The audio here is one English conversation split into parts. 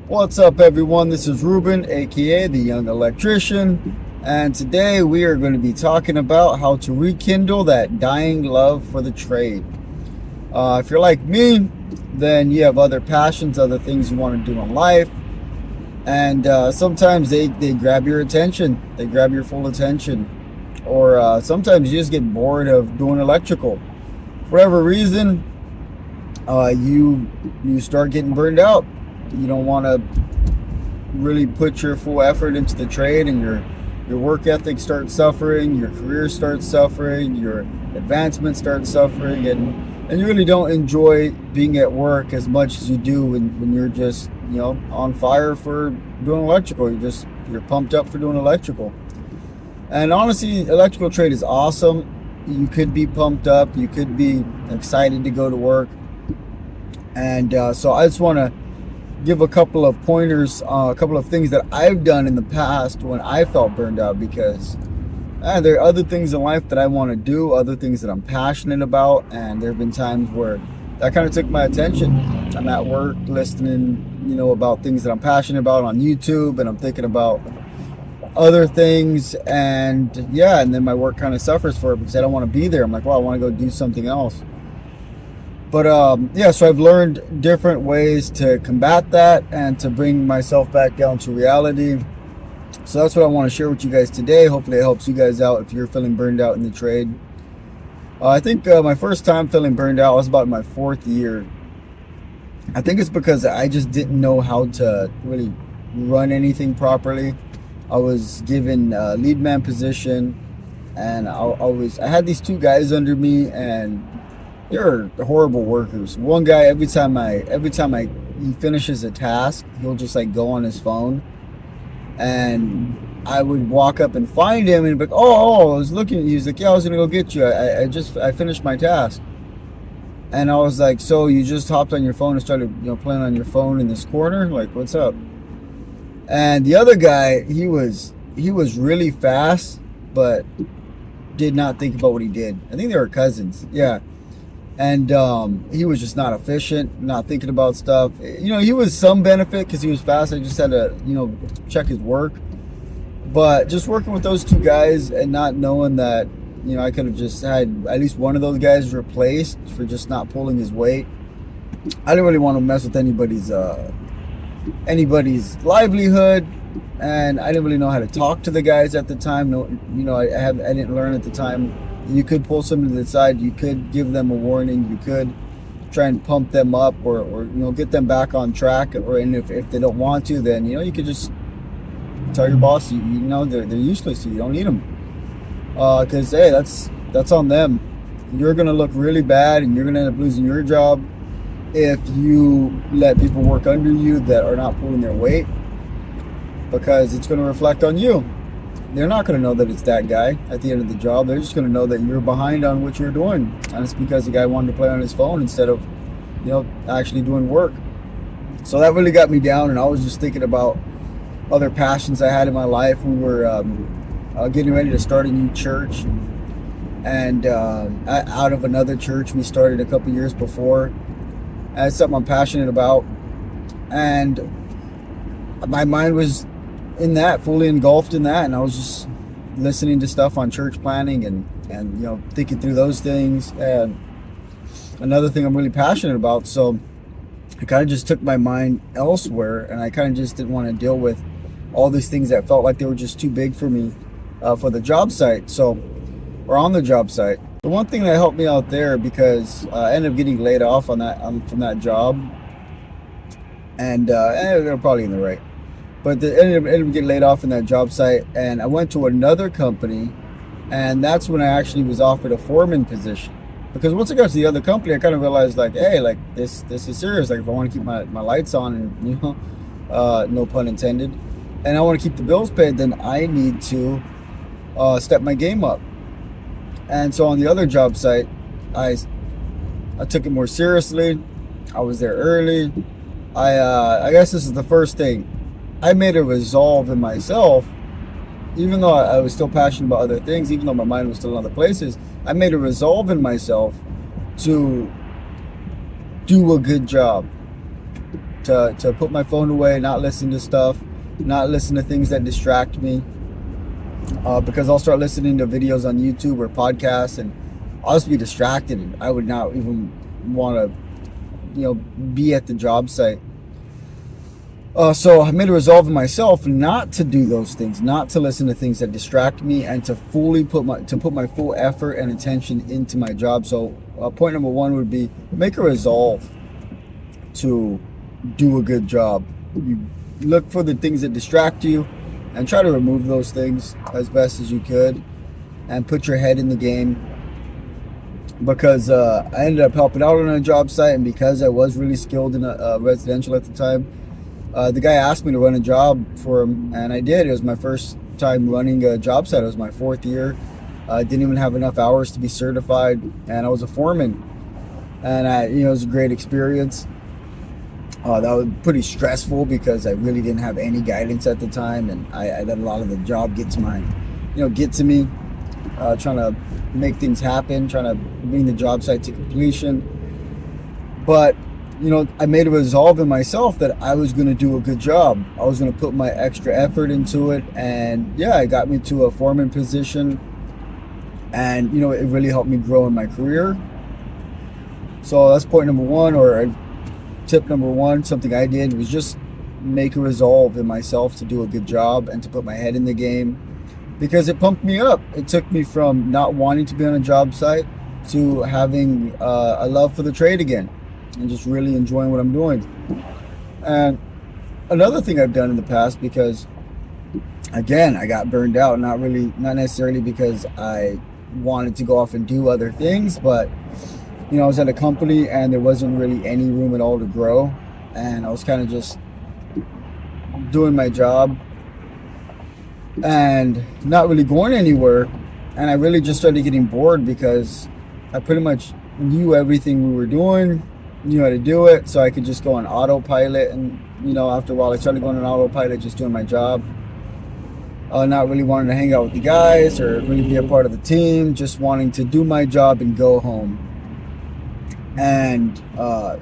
What's up, everyone? This is Ruben, aka the Young Electrician, and today we are going to be talking about how to rekindle that dying love for the trade. If you're like me, then you have other passions, other things you want to do in life, and sometimes they grab your attention, they grab your full attention, or sometimes you just get bored of doing electrical. For whatever reason, you start getting burned out. You don't want to really put your full effort into the trade, and your work ethic starts suffering, your career starts suffering, your advancement starts suffering, and you really don't enjoy being at work as much as you do when you're just on fire for doing electrical. You're pumped up for doing electrical. And honestly, electrical trade is awesome. You could be pumped up, you could be excited to go to work. And so I just want to give a couple of pointers, a couple of things that I've done in the past when I felt burned out, because there are other things in life that I want to do, other things that I'm passionate about, and there have been times where that kind of took my attention. I'm at work listening, about things that I'm passionate about on YouTube, and I'm thinking about other things, and then my work kind of suffers for it because I don't want to be there. I'm like, well, I want to go do something else. But so I've learned different ways to combat that and to bring myself back down to reality. So that's what I want to share with you guys today. Hopefully it helps you guys out if you're feeling burned out in the trade. I think my first time feeling burned out was about my 4th year. I think it's because I just didn't know how to really run anything properly. I was given a lead man position, and I had these 2 guys under me, and they're horrible workers. One guy, every time he finishes a task, he'll just like go on his phone, and I would walk up and find him and be like, I was looking at you. He's like, yeah, I was gonna go get you. I finished my task. And I was like, so you just hopped on your phone and started playing on your phone in this corner? Like, what's up? And the other guy, he was really fast, but did not think about what he did. I think they were cousins. Yeah. And he was just not efficient, not thinking about stuff. He was some benefit because he was fast. I just had to, check his work. But just working with those 2 guys and not knowing that, I could have just had at least one of those guys replaced for just not pulling his weight. I didn't really want to mess with anybody's livelihood, and I didn't really know how to talk to the guys at the time. No, I didn't learn at the time. You could pull somebody to the side, you could give them a warning, you could try and pump them up, or get them back on track, and if they don't want to, then you could just tell your boss they're useless to you. You don't need them, because hey, that's on them. You're gonna look really bad, and you're gonna end up losing your job if you let people work under you that are not pulling their weight, because it's going to reflect on you. They're not going to know that it's that guy at the end of the job. They're just going to know that you're behind on what you're doing, and it's because the guy wanted to play on his phone instead of actually doing work. So that really got me down, and I was just thinking about other passions I had in my life. We were getting ready to start a new church, and out of another church we started a couple years before. And it's something I'm passionate about, and my mind was in that, fully engulfed in that, and I was just listening to stuff on church planning and thinking through those things. And another thing I'm really passionate about, so I kind of just took my mind elsewhere, and I kind of just didn't want to deal with all these things that felt like they were just too big for me for the job site. Or on the job site. The one thing that helped me out there, because I ended up getting laid off from that job, and they're probably in the right, but they ended up getting laid off in that job site, and I went to another company, and that's when I actually was offered a foreman position. Because once I got to the other company, I kind of realized, like, hey, like this is serious. Like, if I want to keep my lights on, and no pun intended, and I want to keep the bills paid, then I need to step my game up. And so on the other job site, I took it more seriously. I was there early. I guess this is the first thing. I made a resolve in myself, even though I was still passionate about other things, even though my mind was still in other places. I made a resolve in myself to do a good job. to put my phone away, not listen to stuff, not listen to things that distract me, because I'll start listening to videos on YouTube or podcasts, and I'll just be distracted, and I would not even want to, be at the job site. So I made a resolve in myself not to do those things, not to listen to things that distract me, and to put my full effort and attention into my job. So point number one would be make a resolve to do a good job. You look for the things that distract you and try to remove those things as best as you could, and put your head in the game. Because I ended up helping out on a job site, and because I was really skilled in residential at the time, the guy asked me to run a job for him, and I did. It was my first time running a job site. It was my 4th year. I didn't even have enough hours to be certified, and I was a foreman. And it was a great experience. That was pretty stressful because I really didn't have any guidance at the time, and I let a lot of the job get to me, trying to make things happen, trying to bring the job site to completion. But I made a resolve in myself that I was going to do a good job. I was going to put my extra effort into it, and it got me to a foreman position, and it really helped me grow in my career. So that's point number one, or tip number one. Something I did was just make a resolve in myself to do a good job and to put my head in the game, because it pumped me up. It took me from not wanting to be on a job site to having a love for the trade again, and just really enjoying what I'm doing. And another thing I've done in the past, because again, I got burned out, not necessarily because I wanted to go off and do other things, but I was at a company and there wasn't really any room at all to grow, and I was kind of just doing my job and not really going anywhere. And I really just started getting bored because I pretty much knew everything we were doing, knew how to do it, so I could just go on autopilot. And after a while I started going on autopilot, just doing my job, not really wanting to hang out with the guys or really be a part of the team, just wanting to do my job and go home. And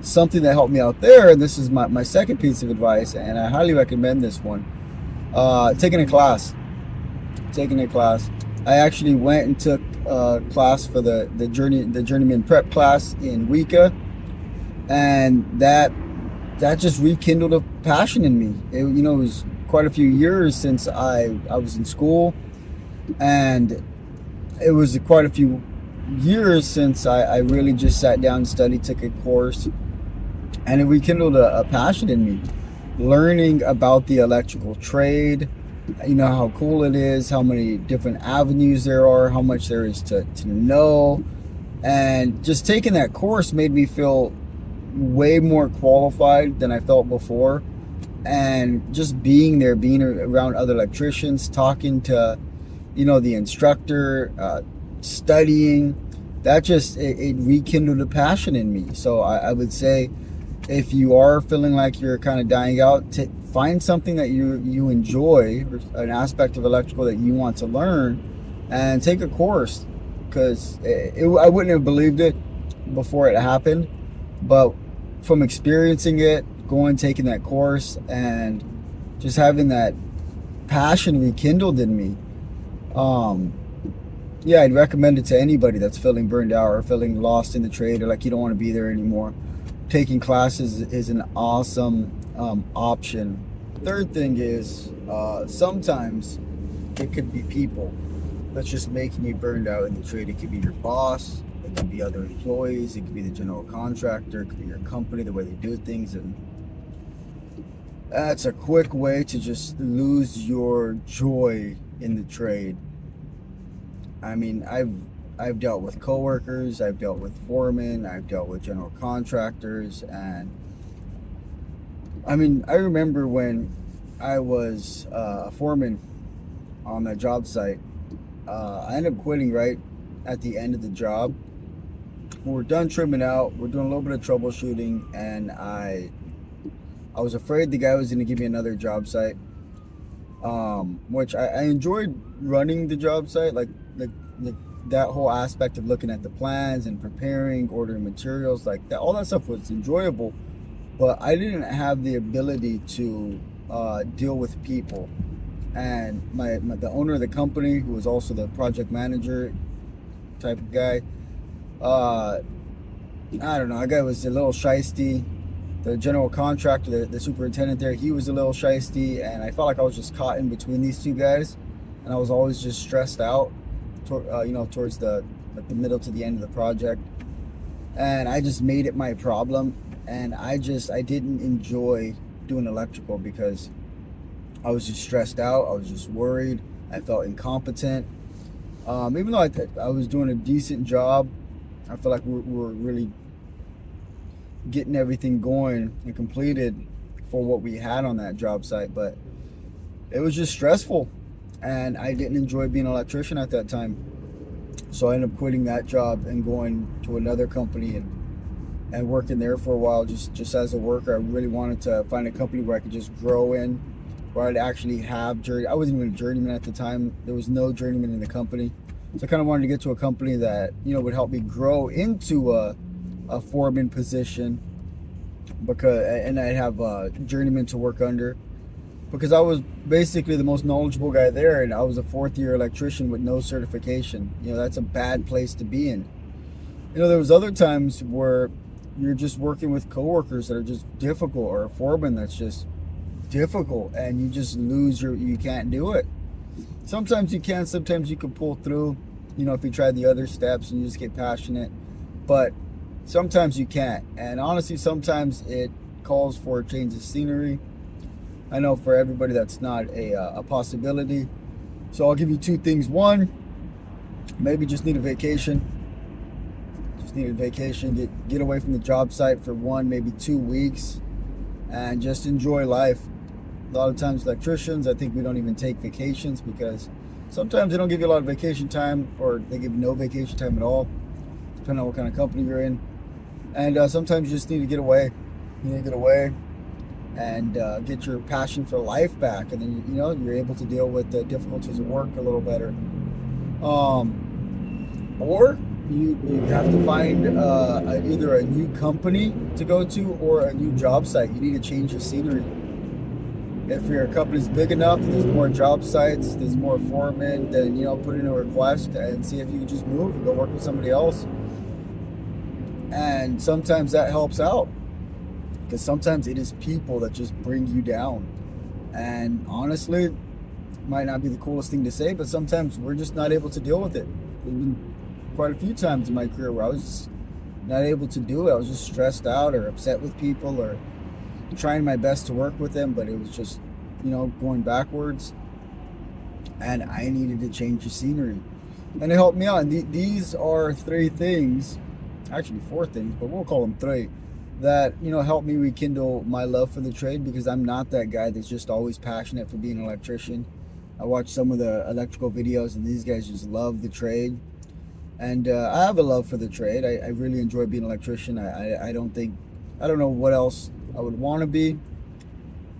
something that helped me out there, and this is my second piece of advice, and I highly recommend this one, taking a class. I actually went and took a class for the journeyman prep class in Weka, and that just rekindled a passion in me. It was quite a few years since I was in school, and it was quite a few years since I really just sat down and studied, took a course, and it rekindled a passion in me, learning about the electrical trade, how cool it is, how many different avenues there are, how much there is to know. And just taking that course made me feel way more qualified than I felt before. And just being around other electricians, talking to the instructor, studying, that just it rekindled a passion in me. So I would say, if you are feeling like you're kind of dying out, find something that you enjoy, or an aspect of electrical that you want to learn, and take a course. Because I wouldn't have believed it before it happened, but from experiencing it, taking that course, and just having that passion rekindled in me, I'd recommend it to anybody that's feeling burned out or feeling lost in the trade, or like you don't want to be there anymore. Taking classes is an awesome option. Third thing is, sometimes it could be people that's just making you burned out in the trade. It could be your boss, it could be other employees, it could be the general contractor, it could be your company, the way they do things. And that's a quick way to just lose your joy in the trade. I mean, I've dealt with coworkers, I've dealt with foremen, I've dealt with general contractors, and I mean, I remember when I was a foreman on that job site, I ended up quitting right at the end of the job. We're done trimming out, we're doing a little bit of troubleshooting, and I was afraid the guy was going to give me another job site, which I enjoyed running the job site, like that whole aspect of looking at the plans and preparing, ordering materials, like that, all that stuff was enjoyable. but I didn't have the ability to deal with people. And the owner of the company, who was also the project manager type of guy, uh, I don't know, that guy was a little shisty. The general contractor, the superintendent there, he was a little shisty, and I felt like I was just caught in between these two guys, and I was always just stressed out, towards the middle to the end of the project, and I just made it my problem, and I didn't enjoy doing electrical because I was just stressed out. I was just worried. I felt incompetent. Even though I was doing a decent job, I feel like we're really getting everything going and completed for what we had on that job site, but it was just stressful, and I didn't enjoy being an electrician at that time. So I ended up quitting that job and going to another company and working there for a while, just as a worker. I really wanted to find a company where I could just grow in, where I'd actually have journey. I wasn't even a journeyman at the time. There was no journeyman in the company, so I kind of wanted to get to a company that would help me grow into a foreman position, and I'd have a journeyman to work under, because I was basically the most knowledgeable guy there, and I was a fourth year electrician with no certification. That's a bad place to be in. There was other times where you're just working with coworkers that are just difficult, or a foreman that's just difficult, and you just you can't do it. Sometimes you can, sometimes you can pull through, if you try the other steps and you just get passionate, but sometimes you can't. And honestly, sometimes it calls for a change of scenery. I know for everybody that's not a possibility. So I'll give you two things. One, maybe just need a vacation. Just need a vacation. Get away from the job site for 1, maybe 2 weeks, and just enjoy life. A lot of times electricians, I think we don't even take vacations, because sometimes they don't give you a lot of vacation time, or they give no vacation time at all, depending on what kind of company you're in. And sometimes you just need to get away. You need to get away and get your passion for life back, and then you're able to deal with the difficulties of work a little better. Or you have to find either a new company to go to or a new job site. You need to change the scenery. If your company's big enough, there's more job sites, there's more foremen, then put in a request and see if you can just move and go work with somebody else. And sometimes that helps out, because sometimes it is people that just bring you down. And honestly, it might not be the coolest thing to say, but sometimes we're just not able to deal with it. There's been quite a few times in my career where I was just not able to do it. I was just stressed out or upset with people, or trying my best to work with them, but it was just going backwards, and I needed to change the scenery, and it helped me out. And these are 3 things, actually 4 things, but we'll call them 3, that helped me rekindle my love for the trade, because I'm not that guy that's just always passionate for being an electrician. I watch some of the electrical videos, and these guys just love the trade, and I have a love for the trade. I really enjoy being an electrician. I don't know what else I would want to be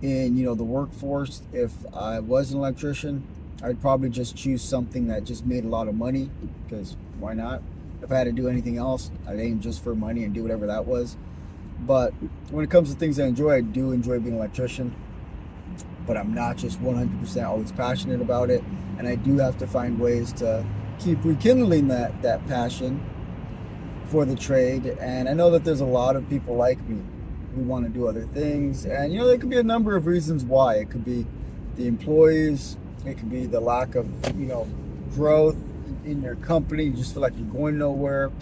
in the workforce. If I was an electrician, I'd probably just choose something that just made a lot of money, because why not? If I had to do anything else, I'd aim just for money and do whatever that was. But when it comes to things I enjoy, I do enjoy being an electrician, but I'm not just 100% always passionate about it, and I do have to find ways to keep rekindling that passion for the trade. And I know that there's a lot of people like me who want to do other things, and there could be a number of reasons why. It could be the employees, it could be the lack of growth in your company. You just feel like you're going nowhere.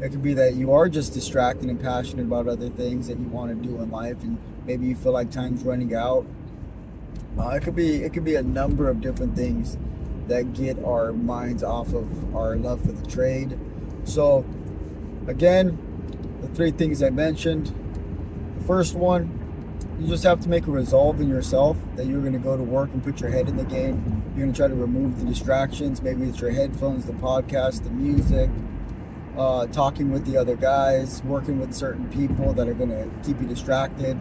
It could be that you are just distracted and passionate about other things that you want to do in life, and maybe you feel like time's running out. It could be a number of different things that get our minds off of our love for the trade. So again, the 3 things I mentioned. The first one, you just have to make a resolve in yourself that you're going to go to work and put your head in the game. You're going to try to remove the distractions. Maybe it's your headphones, the podcast, the music, talking with the other guys, working with certain people that are going to keep you distracted.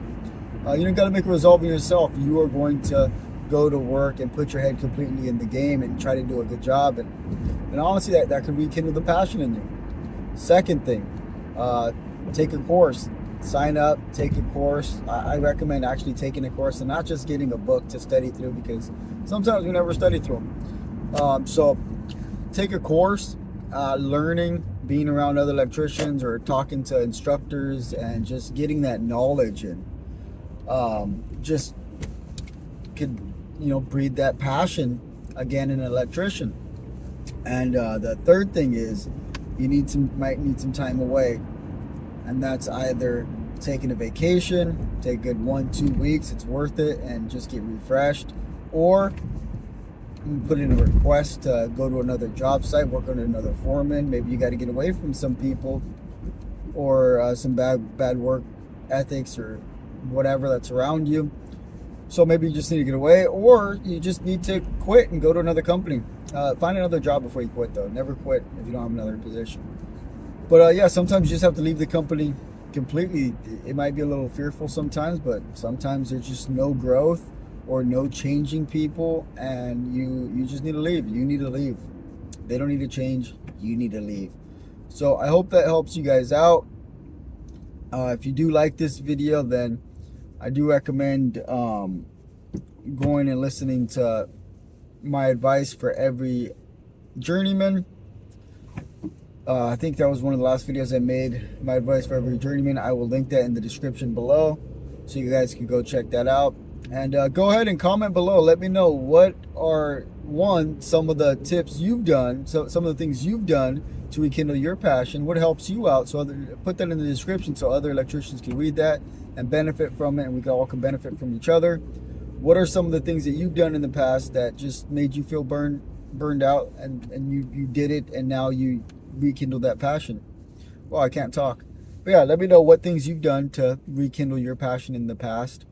You got to make a resolve in yourself. You are going to go to work and put your head completely in the game and try to do a good job. And honestly, that can rekindle the passion in you. Second thing, take a course. sign up, take a course. I recommend actually taking a course and not just getting a book to study through, because sometimes we never study through them. So take a course, learning, being around other electricians or talking to instructors and just getting that knowledge, and just could, breed that passion again in an electrician. And the third thing is you might need some time away, and that's either taking a vacation, take a good 1-2 weeks, it's worth it, and just get refreshed, or put in a request to go to another job site, work on another foreman. Maybe you got to get away from some people or some bad work ethics or whatever that's around you. So maybe you just need to get away, or you just need to quit and go to another company. Find another job before you quit, though. Never quit if you don't have another position. But yeah, sometimes you just have to leave the company completely. It might be a little fearful sometimes, but sometimes there's just no growth or no changing people, and you just need to leave. You need to leave. They don't need to change. You need to leave. So I hope that helps you guys out. If you do like this video, then I do recommend going and listening to my advice for every journeyman. I think that was one of the last videos I made, my advice for every journeyman. I will link that in the description below, so you guys can go check that out. And go ahead and comment below. Let me know what are some of the tips you've done, so some of the things you've done to rekindle your passion. What helps you out? So put that in the description so other electricians can read that and benefit from it, and we all can benefit from each other. What are some of the things that you've done in the past that just made you feel burned out, and you did it, and now you rekindle that passion? Well, I can't talk. But yeah, let me know what things you've done to rekindle your passion in the past.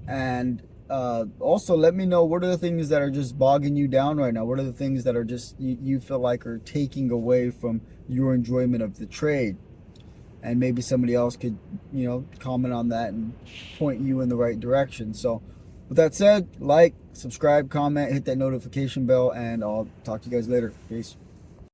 And also let me know, what are the things that are just bogging you down right now? What are the things that are just you feel like are taking away from your enjoyment of the trade? And maybe somebody else could, comment on that and point you in the right direction. So with that said, like, subscribe, comment, hit that notification bell, and I'll talk to you guys later. Peace.